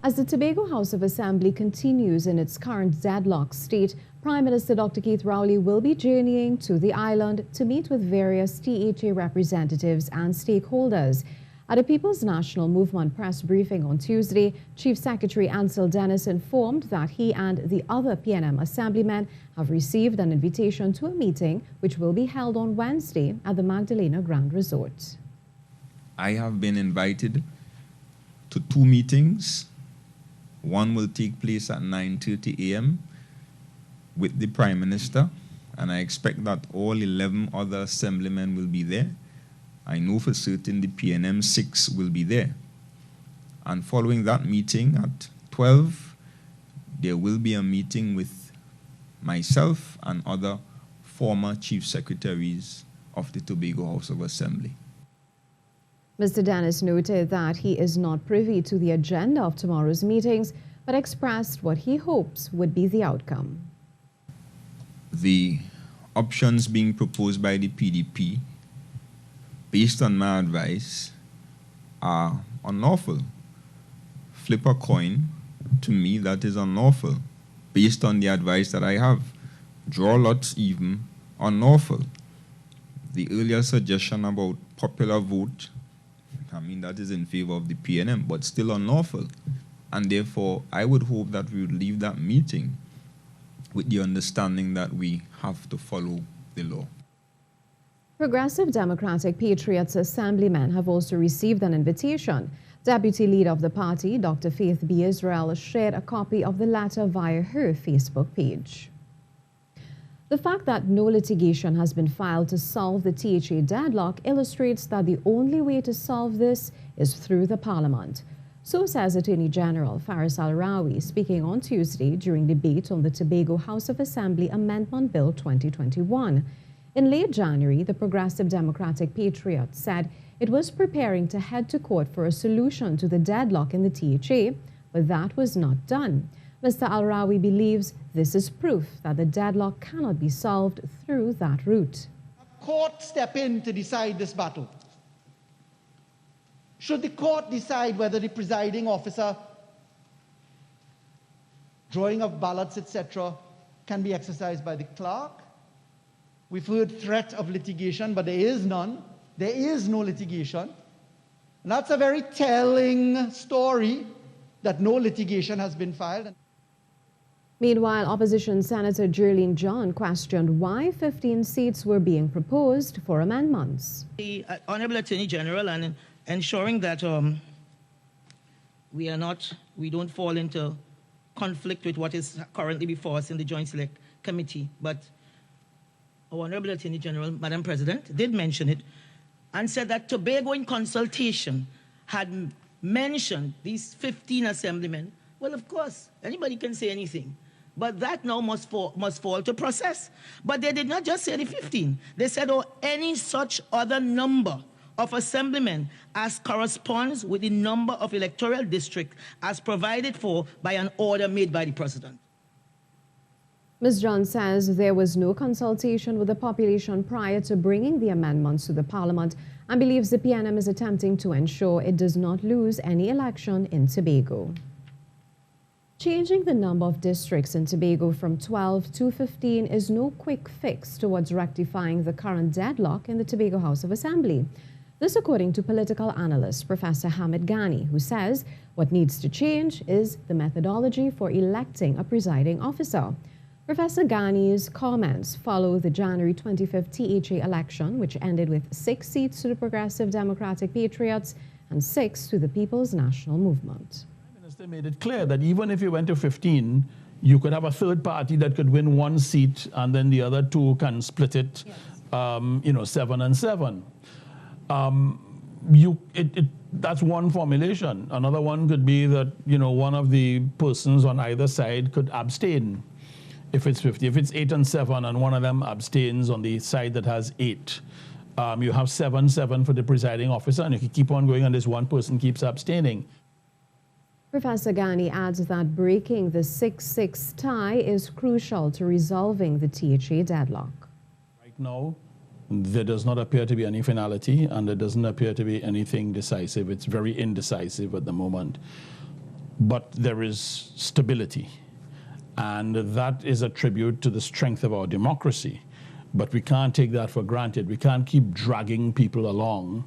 As the Tobago House of Assembly continues in its current deadlock state, Prime Minister Dr. Keith Rowley will be journeying to the island to meet with various THA representatives and stakeholders. At a People's National Movement press briefing on Tuesday, Chief Secretary Ancil Dennis informed that he and the other PNM Assemblymen have received an invitation to a meeting which will be held on Wednesday at the Magdalena Grand Resort. I have been invited to 2 meetings. One will take place at 9:30 a.m. with the Prime Minister, and I expect that all 11 other Assemblymen will be there. I know for certain the PNM 6 will be there. And following that meeting at 12, there will be a meeting with myself and other former Chief Secretaries of the Tobago House of Assembly. Mr. Dennis noted that he is not privy to the agenda of tomorrow's meetings, but expressed what he hopes would be the outcome. The options being proposed by the PDP, based on my advice, are unlawful. Flip a coin, to me that is unlawful, based on the advice that I have. Draw lots, even unlawful. The earlier suggestion about popular vote, I mean, that is in favor of the PNM, but still unlawful. And therefore, I would hope that we would leave that meeting with the understanding that we have to follow the law. Progressive Democratic Patriots Assemblymen have also received an invitation. Deputy leader of the party, Dr. Faith B. Israel, shared a copy of the letter via her Facebook page. The fact that no litigation has been filed to solve the THA deadlock illustrates that the only way to solve this is through the Parliament. So says Attorney General Faris Al-Rawi, speaking on Tuesday during debate on the Tobago House of Assembly Amendment Bill 2021. In late January, the Progressive Democratic Patriots said it was preparing to head to court for a solution to the deadlock in the THA, but that was not done. Mr. Al-Rawi believes this is proof that the deadlock cannot be solved through that route. Court step in to decide this battle. Should the court decide whether the presiding officer, drawing of ballots, etc., can be exercised by the clerk? We've heard threat of litigation, but there is none. There is no litigation. And that's a very telling story that no litigation has been filed. Meanwhile, opposition Senator Jerlene John questioned why 15 seats were being proposed for amendments. The Honorable Attorney General, and ensuring that we don't fall into conflict with what is currently before us in the Joint Select Committee, but our Honorable Attorney General, Madam President, did mention it and said that Tobago in consultation had mentioned these 15 assemblymen. Well, of course, anybody can say anything, but that now must fall to process. But they did not just say the 15. They said, oh, any such other number of assemblymen as corresponds with the number of electoral districts as provided for by an order made by the President. Ms. John says there was no consultation with the population prior to bringing the amendments to the Parliament and believes the PNM is attempting to ensure it does not lose any election in Tobago. Changing the number of districts in Tobago from 12 to 15 is no quick fix towards rectifying the current deadlock in the Tobago House of Assembly. This according to political analyst Professor Hamid Ghani, who says what needs to change is the methodology for electing a presiding officer. Professor Ghani's comments follow the January 25th THA election, which ended with 6 seats to the Progressive Democratic Patriots and 6 to the People's National Movement. The Minister made it clear that even if you went to 15, you could have a third party that could win 1 seat and then the other 2 can split it, yes. 7 and 7. That's one formulation. Another one could be that, one of the persons on either side could abstain. If it's 50, if it's 8 and 7 and one of them abstains on the side that has 8, you have 7-7 for the presiding officer, and you can keep on going and this one person keeps abstaining. Professor Ghani adds that breaking the 6-6 tie is crucial to resolving the THA deadlock. Right now, there does not appear to be any finality and there doesn't appear to be anything decisive. It's very indecisive at the moment. but there is stability. And that is a tribute to the strength of our democracy. But we can't take that for granted. We can't keep dragging people along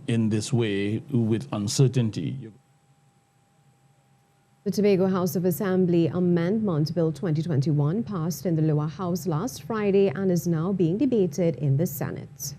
in this way with uncertainty. The Tobago House of Assembly Amendment Bill 2021 passed in the lower house last Friday and is now being debated in the Senate.